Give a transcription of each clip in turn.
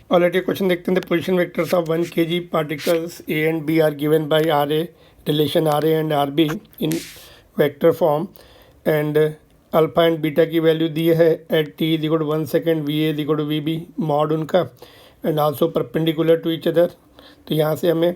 Already question देखते हैं. The position vectors of 1 kg particles A and B are given by RA relation RA and RB in vector form and alpha and beta की value दी है at T is equal to 1 second, V A is equal to V B mod उनका and also perpendicular to each other. तो यहाँ से हमें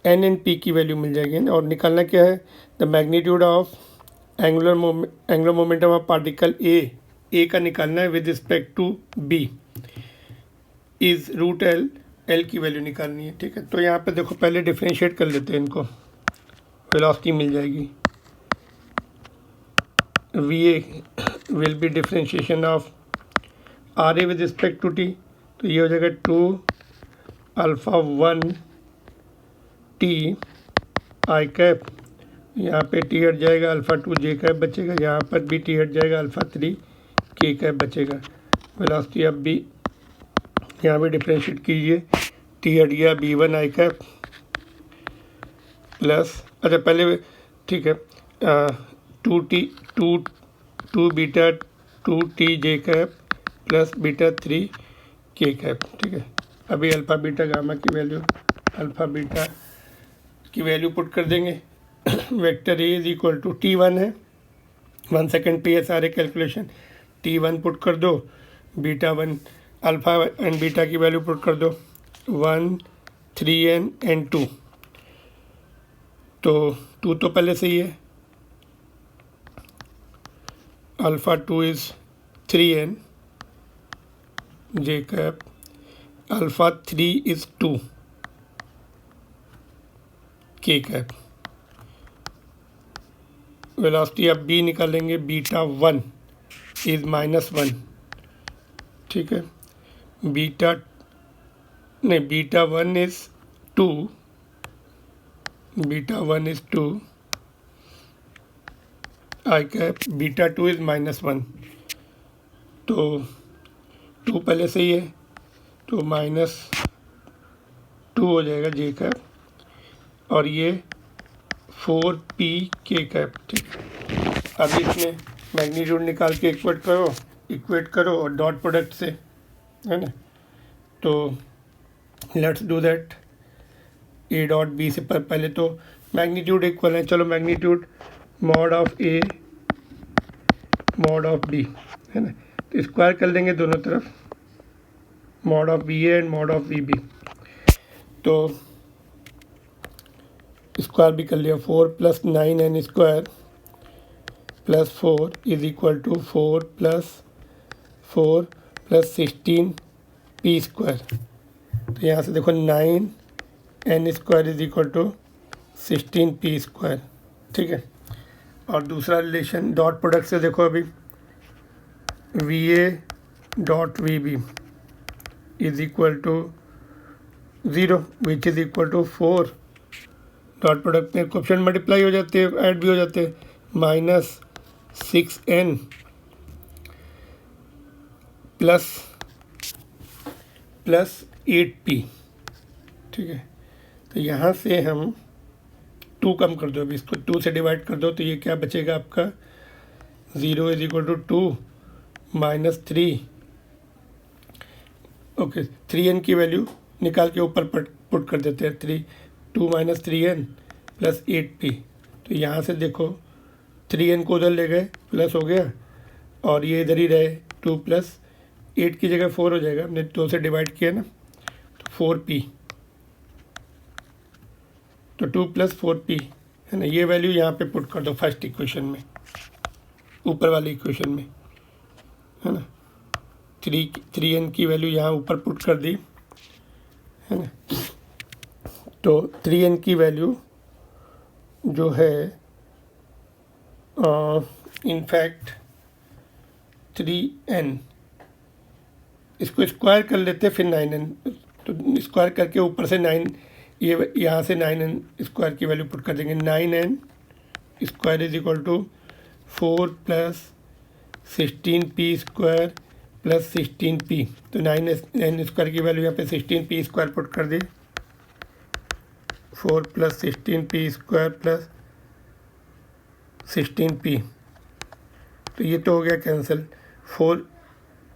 N and P की value मिल जाएगी और निकालना क्या है, the magnitude of angular momentum of particle A का निकालना है with respect to B is root L की वैल्यू निकालनी है. ठीक है, तो यहाँ पे देखो पहले डिफ्रेंशिएट कर लेते हैं इनको, वेलोसिटी मिल जाएगी. V a will be differentiation of r a with respect to t, तो ये हो जाएगा 2 अल्फ़ा 1 टी आई कैप, यहाँ पे टी हट जाएगा, अल्फ़ा 2 जे कैप बचेगा, यहाँ पर भी टी हट जाएगा, अल्फ़ा 3 के कैप बचेगा. वेलोसिटी अब भी यहाँ भी डिफ्रेंशिएट कीजिए, टी हट गया b1 आई कैप प्लस, अच्छा पहले ठीक है, 2 beta 2 t j cap plus beta 3 k cap. ठीक है, अभी अल्फ़ा बीटा गामा की वैल्यू, अल्फ़ा बीटा की वैल्यू पुट कर देंगे. Vector a is equal to T1 है, 1 सेकेंड पे है सारे कैलकुलेशन. T1 पुट कर दो, बीटा 1 अल्फ़ा एंड बीटा की वैल्यू पुट कर दो 1, 3n एंड 2. तो 2 तो पहले से ही है, alpha 2 is 3n J cap, alpha 3 is 2 के कैप. वेलोसिटी अब बी निकालेंगे, बीटा 1 इज़ -1. ठीक है, beta 1 is 2, beta 1 is 2 I cap, beta 2 is -1. तो 2 पहले से ही है, तो -2 हो जाएगा जे कैप और ये 4p के कैप. ठीक, अभी इसमें मैग्नीट्यूड निकाल के इक्वेट करो और डॉट प्रोडक्ट से, है ना. तो let's do that. A dot b से पहले तो मैग्नीट्यूड इक्वल है, चलो magnitude mod of a mod of b, है ना, तो स्क्वायर कर देंगे दोनों तरफ, mod of b a and mod of b b. तो स्क्वायर भी कर लिया, 4 + 9n square plus 4 is equal to 4 + 16 p square. तो यहाँ से देखो 9n square is equal to 16 p square. ठीक है, और दूसरा रिलेशन डॉट प्रोडक्ट से देखो, अभी v a dot v b is equal to 0 which is equal to 4, dot product में क्वेश्चन मल्टीप्लाई हो जाते हैं, ऐड भी हो जाते हैं, -6n प्लस 8p. ठीक है, तो यहाँ से हम 2 कम कर दो, अभी इसको 2 से डिवाइड कर दो, तो ये क्या बचेगा आपका, 0 is equal to 2 -3. Okay, 3n की वैल्यू निकाल के ऊपर पुट कर देते हैं, 2 - 3n प्लस 8p. तो यहाँ से देखो 3n को उधर ले गए, प्लस हो गया, और ये इधर ही रहे, 2 + 8 की जगह 4 हो जाएगा, हमने 2 से डिवाइड किया ना, तो 4p, तो 2 + 4p, है ना. ये वैल्यू यहाँ पे पुट कर दो फर्स्ट इक्वेशन में, ऊपर वाली इक्वेशन में, है ना. 3n की वैल्यू यहाँ ऊपर पुट कर दी, है ना. तो 3n की वैल्यू जो है इनफैक्ट 3n, इसको स्क्वायर कर लेते हैं, फिर 9n, तो स्क्वायर करके ऊपर से 9, ये यहाँ से 9n स्क्वायर की वैल्यू पुट कर देंगे. 9n square is equal to 4 + 16p square plus 16p. तो 9n स्क्वायर की वैल्यू यहाँ पे 16p स्क्वायर पुट कर दी, 4 + 16p स्क्वायर प्लस 16p. तो ये तो हो गया कैंसिल, 4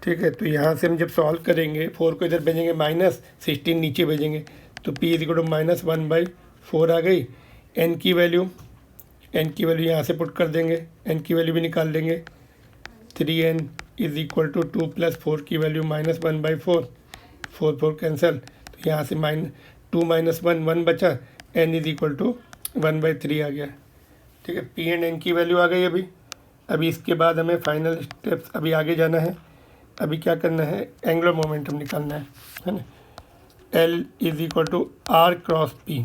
ठीक है। तो यहाँ से हम जब सॉल्व करेंगे 4 को इधर भेजेंगे माइनस, 16 नीचे भेजेंगे, तो p इज इक्वल टू -1/4 आ गई। n की वैल्यू यहाँ से पुट कर देंगे, n की वैल्यू भी निकाल लेंगे। 3n इज इक्वल टू 2 + 4 की वैल्यू -1/4, 4 कैंसिल, तो यहाँ से -2 - 1 1 बचा, n इज इक्वल टू 1/3 आ गया। ठीक है, p एंड n की वैल्यू आ गई अभी इसके बाद हमें फाइनल स्टेप्स अभी आगे जाना है। अभी क्या करना है, एंगुलर मोमेंटम निकालना है ना। L is equal to R cross P।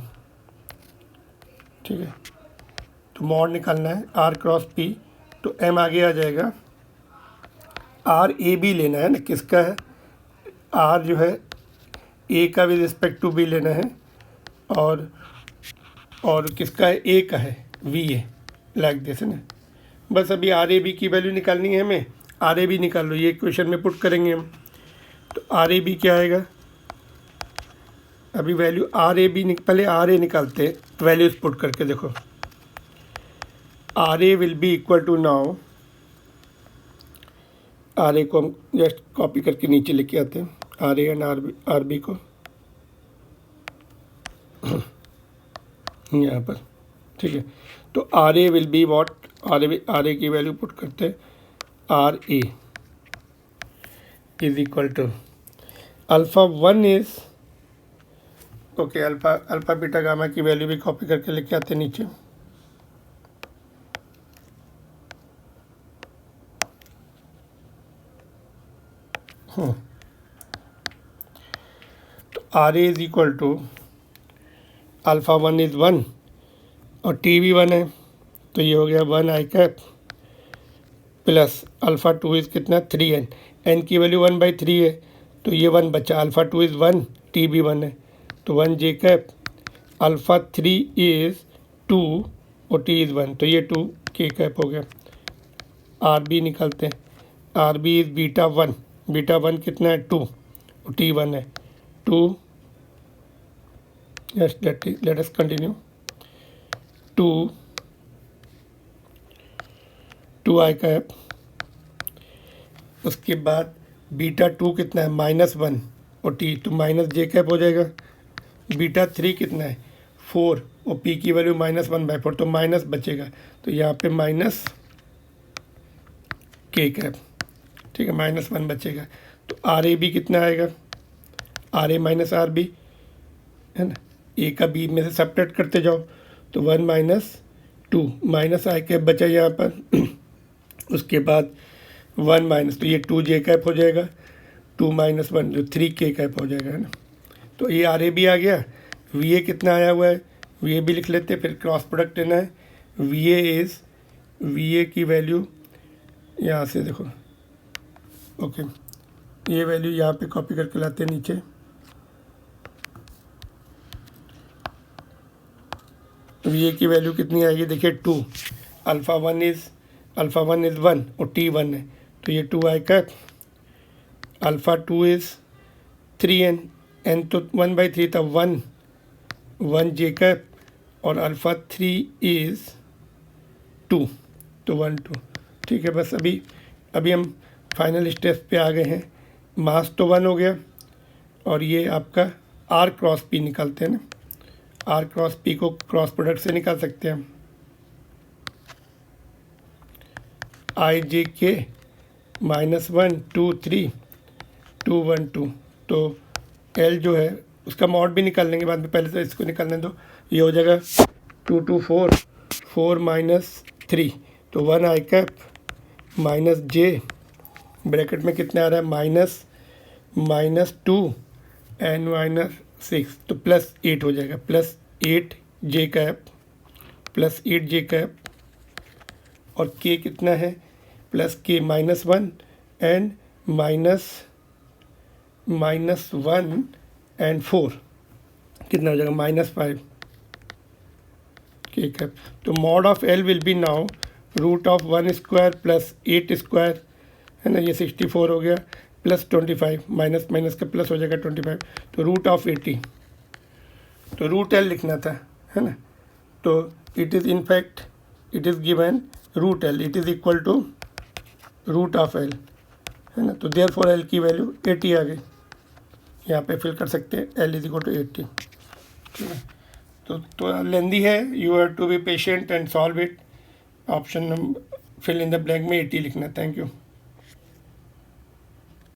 ठीक है, तो मॉड निकालना है R क्रॉस P, तो M आगे आ जाएगा। R A B लेना है ना, किसका है, R जो है A का विद रिस्पेक्ट टू B लेना है, और किसका है, A का है VA, लाइक दिस है ना। बस अभी RAB की वैल्यू निकालनी है हमें। RAB निकाल लो, ये क्वेश्चन में पुट करेंगे हम। तो RAB क्या आएगा, अभी वैल्यू RAB पहले RA निकालते हैं, वैल्यूज पुट करके देखो। RA will be equal to, now RA को हम जस्ट कॉपी करके नीचे लेके आते हैं, RA एंड RB को यहाँ पर। ठीक है, तो RA will be what, RA की वैल्यू पुट करते हैं, RA is equal to α1 is, okay, alpha beta gamma की वैल्यू भी कॉपी करके लेके आते हैं नीचे। तो RA is equal to α1 is 1 और T भी 1 है, तो ये हो गया 1 i कैप प्लस α2 इज़ कितना, 3n, n की वैल्यू 1/3 है, तो ये 1 बचा, α2 इज़ 1, T भी 1 है, तो 1 j कैप, α3 इज़ 2 और T इज़ 1, तो ये 2 k कैप हो गया। RB निकालते हैं, RB इज़ बीटा 1 कितना है, 2 और T 1 है, 2, yes, let us continue, 2 i cap, उसके बाद बीटा 2 कितना है, -1 और T, तो -j कैप हो जाएगा। बीटा 3 कितना है, 4 और P की वैल्यू -1/4, तो माइनस बचेगा, तो यहाँ पे -k कैप। ठीक है, -1 बचेगा, तो RAB कितना आएगा, RA - RB है ना, A का B में से सब्ट्रैक्ट करते जाओ, तो 1 - 2 -i कैप बचा यहाँ पर। उसके बाद 1 - तो ये 2j कैप हो जाएगा, 2 - 1 जो 3k कैप हो जाएगा, है ना। तो ये RAB आ गया। VA कितना आया हुआ है, VA भी लिख लेते हैं, फिर क्रॉस प्रोडक्ट लेना है। VA की वैल्यू यहाँ से देखो, ओके, ये वैल्यू यहाँ पे कॉपी करके लाते हैं नीचे। VA की वैल्यू कितनी आएगी, देखिए 2, α1 इज़ 1 और T 1 है, तो ये 2 i cap, α2 is 3n, n तो 1/3 था, 1 j कैप, और α3 इज़ 2, तो 1 2। ठीक है, बस अभी हम फाइनल स्टेप पे आ गए हैं। मास तो 1 हो गया, और ये आपका R क्रॉस P निकालते हैं ना, R क्रॉस P को क्रॉस प्रोडक्ट से निकाल सकते हैं हम, IJK -1 2 3 2 1 2, तो L जो है उसका मॉड भी निकाल लेंगे बाद में, पहले तो इसको निकालने दो। ये हो जाएगा 2 2 4 4 - 3, तो 1 i कैप -j, ब्रैकेट में कितना आ रहा है, -2 n -6, तो +8 हो जाएगा, +8 j कैप, +8 j कैप, और k कितना है, +k -1 एंड -1 एंड 4 कितना हो जाएगा, -5 k कैप। तो mod of L will be now √1² + 8² है ना, ये 64 हो गया, +25, माइनस का प्लस हो जाएगा 25, तो √80, तो √L लिखना था, है ना। तो it is given √L, it is equal to √L, है ना। तो देयर फॉर एल की वैल्यू 80 आ गई, यहाँ पे फिल कर सकते हैं एल इज इक्वल टू 80, ठीक है। तो लेंदी है, you have to be patient and solve it. Option number fill in the blank में 80 लिखना। Thank you.